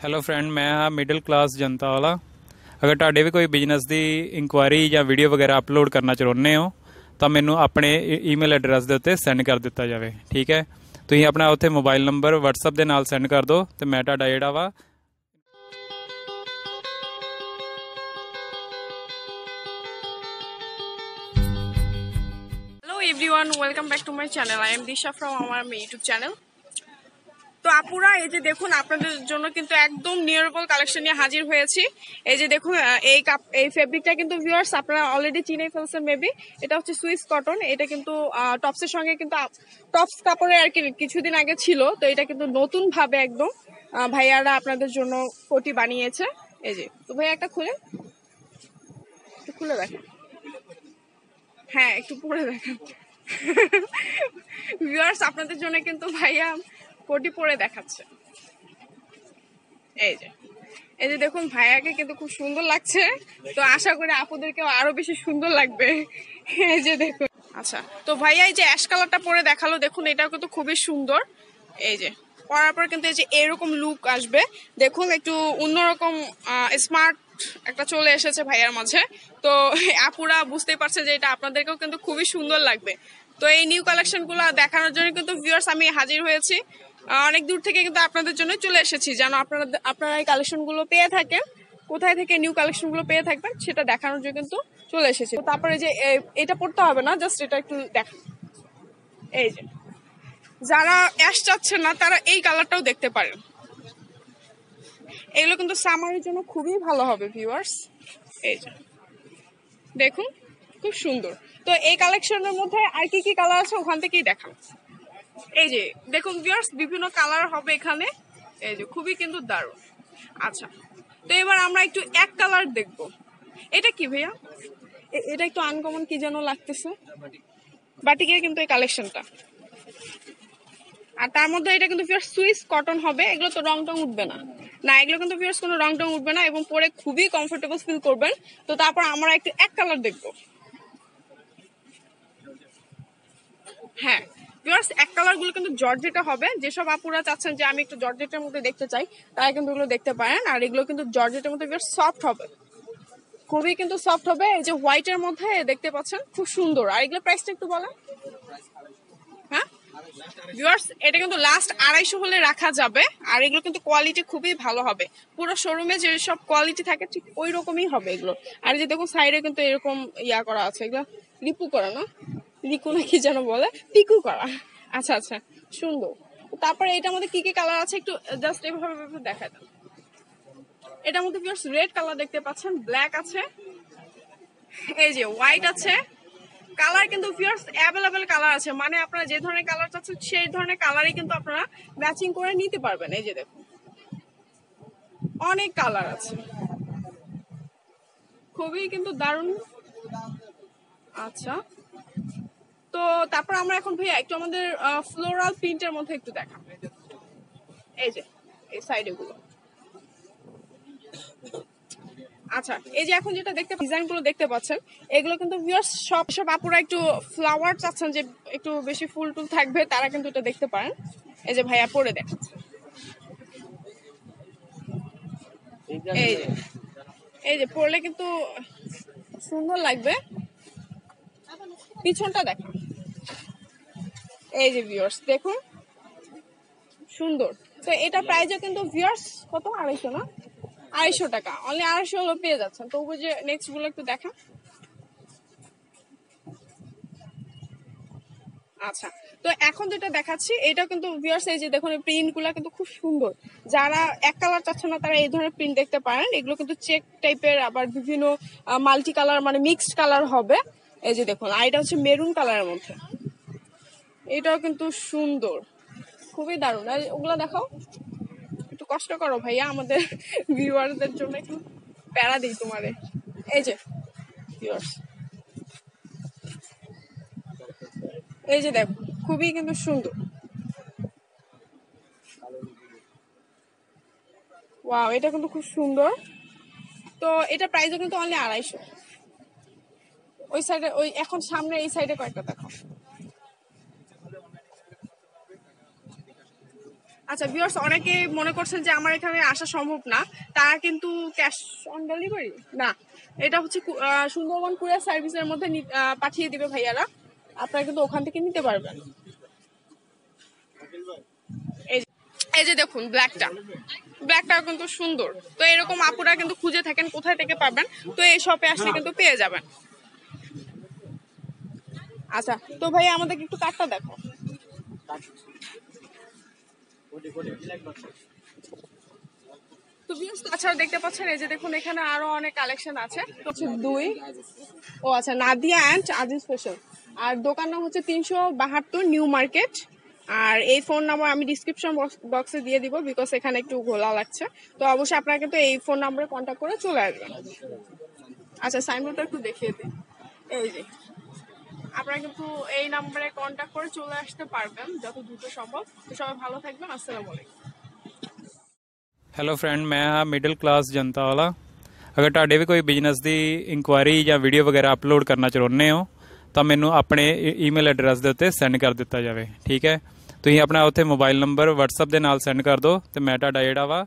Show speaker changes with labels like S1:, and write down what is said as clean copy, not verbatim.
S1: Hello friend, ਮੈਂ ਹਾਂ middle class ਜਨਤਾ ਵਾਲਾ। ਅਗਰ ਤੁਹਾਡੇ ਵੀ ਕੋਈ ਬਿਜ਼ਨਸ ਦੀ ਇਨਕੁਆਇਰੀ ਜਾਂ ਵੀਡੀਓ ਵਗੈਰਾ ਅਪਲੋਡ ਕਰਨਾ ਚਾਹੁੰਦੇ ਹੋ ਤਾਂ ਮੈਨੂੰ ਆਪਣੇ ਈਮੇਲ ਐਡਰੈਸ ਦੇ ਉੱਤੇ ਸੈਂਡ ਕਰ ਦਿੱਤਾ ਜਾਵੇ। ਠੀਕ ਹੈ, ਤੁਸੀਂ ਆਪਣਾ ਉੱਥੇ ਮੋਬਾਈਲ ਨੰਬਰ WhatsApp ਦੇ ਨਾਲ ਸੈਂਡ ਕਰ ਦਿਓ ਅਤੇ ਮੈਂ ਤੁਹਾਡਾ ਜਿਹੜਾ ਵਾ
S2: Hello everyone, welcome back to my channel. I am Disha from our YouTube channel. তো আপুরা এই যে দেখুন আপনাদের জন্য কিন্তু একদম নিয়ারেবল কালেকশন নিয়ে হাজির হয়েছি। এই যে দেখুন এই ফেব্রিকটা কিন্তু ভিউয়ার্স আপনারা অলরেডি চিনে ফেলছেন মেবি। এটা হচ্ছে সুইস কটন। এটা কিন্তু টপসের সঙ্গে কিন্তু টপস কাপড়ে আর কি কিছুদিন আগে ছিল, তো এটা কিন্তু নতুন ভাবে একদম ভাইয়ারা আপনাদের জন্য কোটি বানিয়েছে। এই যে তো ভাইয়া একটা খুলে দেখেন। হ্যাঁ, একটু পরে দেখেন ভিউয়ার্স, আপনাদের জন্য কিন্তু ভাইয়া কোটি পরে দেখাচ্ছে। এই যে দেখুন ভাইয়াকে কিন্তু খুব সুন্দর লাগছে, তো আশা করি আপুদেরকেও আরো বেশি সুন্দর লাগবে। এই যে দেখুন, আচ্ছা তো ভাইয়া এই যে অ্যাশ কালারটা পরে দেখালো, দেখুন এটাও কিন্তু খুবই সুন্দর। এই যে পরার পর কিন্তু এই যে এরকম লুক আসবে। দেখুন একটু অন্যরকম স্মার্ট একটা চলে এসেছে ভাইয়ার মাঝে। তো আপুরা বুঝতেই পারছে যে এটা আপনাদেরকেও কিন্তু খুবই সুন্দর লাগবে। তো এই নিউ কালেকশন গুলো দেখানোর জন্য কিন্তু ভিউয়ার্স আমি হাজির হয়েছি। অনেক দূর থেকে কিন্তু আপনাদের জন্য চলে এসেছি, যেন আপনারা এই কালেকশন গুলো পেয়ে থাকেন। কোথায় থেকে নিউ কালেকশন গুলো পেয়ে থাকবেন সেটা দেখানোর জন্য কিন্তু চলে এসেছি। তারপরে যে এটা পড়তে হবে না, জাস্ট এটা একটু দেখান। এই যে যারা অ্যাশ চাচ্ছেন না তারা এই কালারটাও দেখতে পারেন। এগুলো কিন্তু সামারের জন্য খুবই ভালো হবে ভিউয়ার্স। এই যে দেখুন খুব সুন্দর। তো এই কালেকশনের মধ্যে আর কি কি কালার আছে ওখান থেকেই দেখান। এই যে দেখুন ভিউয়ার্স, বিভিন্ন কালার হবে এখানে। এই যে খুবই কিন্তু দারুণ। আচ্ছা তো এবার আমরা একটু এক কালার দেখবো। এটা কি ভাইয়া? এটা একটু আনকমন কি যেন লাগতেছে, বাটিকের কিন্তু এই কালেকশনটা। আর তার মধ্যে এটা কিন্তু ভিউয়ার্স সুইস কটন হবে। এগুলো তো রং টং উঠবে না, এগুলো কিন্তু ভিউয়ার্স কোনো রং টং উঠবে না এবং পরে খুবই কমফোর্টেবল ফিল করবেন। তো তারপর আমরা একটু এক কালার দেখবো। হ্যাঁ ভিউয়ার্স, এক কালার গুলো কিন্তু জর্জেটা হবে। যেসব আপুরা চাচ্ছেন যে আমি একটু জর্জেটের মধ্যে দেখতে চাই তারা কিন্তু এগুলো দেখতে পারেন। আর এগুলো কিন্তু জর্জেটের মধ্যে ভিউয়ার্স সফট হবে, খুবই কিন্তু সফট হবে। এই যে হোয়াইটের মধ্যে দেখতে পাচ্ছেন, খুব সুন্দর। আর এগুলো প্রাইসটা একটু বলেন। হ্যাঁ ভিউয়ার্স, এটা কিন্তু লাস্ট 250 হলে রাখা যাবে। আর এগুলো কিন্তু কোয়ালিটি খুবই ভালো হবে। পুরো শোরুমে যে সব কোয়ালিটি থাকে ঠিক ওই রকমই হবে এগুলো। আর যে দেখুন সাইডে কিন্তু এরকম ইয়া করা আছে, এগুলো রিপু করা না, রিকু না কি যেন বলে, পিকু করা। আচ্ছা আচ্ছা, সুন্দর। তারপরে এটার মধ্যে কি কি কালার আছে একটু জাস্ট এভাবে দেখায় দেন। এটার মধ্যে ভিউয়ার্স রেড কালার দেখতে পাচ্ছেন, ব্ল্যাক আছে, এই যে হোয়াইট আছে। কালার কিন্তু ভিউয়ার্স অ্যাভেলেবেল কালার আছে, মানে আপনারা যে ধরনের কালার চাচ্ছেন সেই ধরনের কালারই কিন্তু আপনারা ম্যাচিং করে নিতে পারবেন। এই যে দেখুন অনেক কালার আছে, খুবই কিন্তু দারুণ। আচ্ছা তো তারপর আমরা এখন ভাইয়া একটু আমাদের ফ্লোরাল প্রিন্টের মধ্যে একটু দেখাবো। এই যে এই সাইডে গুলো। আচ্ছা এই যে এখন যেটা ডিজাইন গুলো দেখতে পাচ্ছেন, এগুলো কিন্তু ভিউয়ার্স সব আপুরা একটু ফ্লাওয়ার চাচ্ছেন যে একটু বেশি ফুল টুল থাকবে, তারা কিন্তু এটা দেখতে পারেন। এই যে ভাইয়া পরে দেখাচ্ছে। এই যে পরলে কিন্তু সুন্দর লাগবে। পিছনটা দেখেন। এই যে ভিউয়ার্স দেখুন সুন্দর। তো এটা প্রাইসও কিন্তু ভিউয়ার্স কত? 250 না, 250 টাকা, অনলি 250 হলো পেয়ে যাচ্ছেন। তো ওই যে নেক্সট গুলো একটু দেখা। আচ্ছা তো এখন যেটা দেখাচ্ছি এটা কিন্তু ভিউয়ার্স এই যে দেখুন প্রিন্ট গুলা কিন্তু খুব সুন্দর। যারা এক কালার চাচ্ছেন না তারা এই ধরনের প্রিন্ট দেখতে পারেন। এগুলো কিন্তু চেক টাইপের, আবার বিভিন্ন মাল্টি কালার মানে মিক্সড কালার হবে। এই যে দেখুন, আর এটা হচ্ছে মেরুন কালারের মধ্যে, এটাও কিন্তু সুন্দর, খুবই দারুণ। আর ওগুলা দেখাও, একটু কষ্ট করো ভাইয়া, আমাদের ভিউয়ারদের জন্য একটু প্যারা দিই তোমারে। এই যে ভিউয়ার্স, এই যে দেখো খুবই কিন্তু সুন্দর। ওয়াও, এটা কিন্তু খুব সুন্দর। তো এটা প্রাইসও কিন্তু অনলি 250। ওই সাইডে ওই এখন সামনে এই সাইডে কয়েকটা দেখো। আচ্ছা ভিউয়ার্স, অনেকে মনে করছেন যে আমার এখানে আসা সম্ভব না, তারা কিন্তু ক্যাশ অন ডেলিভারি না, এটা হচ্ছে সুন্দরবন কুরিয়ার সার্ভিসের মধ্যে পাঠিয়ে দিবে ভাইয়ারা, আপনারা কিন্তু ওখান থেকে নিতে পারবেন। এই যে দেখুন ব্ল্যাকটা কিন্তু সুন্দর। তো এরকম আপুরা কিন্তু খুঁজে থাকেন কোথায় থেকে পাবেন, তো এই শপে আসলে কিন্তু পেয়ে যাবেন। আচ্ছা তো ভাই আমাদেরকে একটু কার্ডটা দেখো। তো ভিউয়ার্স, তাছাড়া দেখতে পাচ্ছেন এই যে দেখুন এখানে আরো অনেক কালেকশন আছে। হচ্ছে আচ্ছা, নাদিয়া অ্যান্ড আজিজ ফ্যাশন, আর দোকান নাম হচ্ছে 372 নিউ মার্কেট। আর এই ফোন নাম্বার আমি ডিসক্রিপশন বক্সে দিয়ে দিব, বিকজ এখানে একটু ঘোলা লাগছে। তো অবশ্যই আপনারা কিন্তু এই ফোন নাম্বারে কন্ট্যাক্ট করে চলে আসবেন। আচ্ছা সাইনবোর্ডটা একটু দেখিয়ে দিই। এই যে আপনারা কিন্তু এই নাম্বারে কন্ট্যাক্ট করে চলে আসতে পারবেন যত দ্রুত সম্ভব। তো সবাই ভালো থাকবেন, আসসালামু আলাইকুম।
S1: ਹੈਲੋ ਫਰੈਂਡ, ਮੈਂ ਹਾਂ ਮਿਡਲ ਕਲਾਸ ਜਨਤਾ ਵਾਲਾ। ਅਗਰ ਤੁਹਾਡੇ ਵੀ ਕੋਈ ਬਿਜ਼ਨਸ ਦੀ ਇਨਕੁਆਇਰੀ ਜਾਂ ਵੀਡੀਓ ਵਗੈਰਾ ਅਪਲੋਡ ਕਰਨਾ ਚਾਹੁੰਦੇ ਹੋ ਤਾਂ ਮੈਨੂੰ ਆਪਣੇ ਈਮੇਲ ਐਡਰੈਸ ਦੇ ਉੱਤੇ ਸੈਂਡ ਕਰ ਦਿੱਤਾ ਜਾਵੇ। ਠੀਕ ਹੈ, ਤੁਸੀਂ ਆਪਣਾ ਉੱਥੇ ਮੋਬਾਈਲ ਨੰਬਰ WhatsApp ਦੇ ਨਾਲ ਸੈਂਡ ਕਰ ਦਿਓ ਤੇ ਮੈਂ ਤੁਹਾਡਾ ਜਿਹੜਾ ਵਾ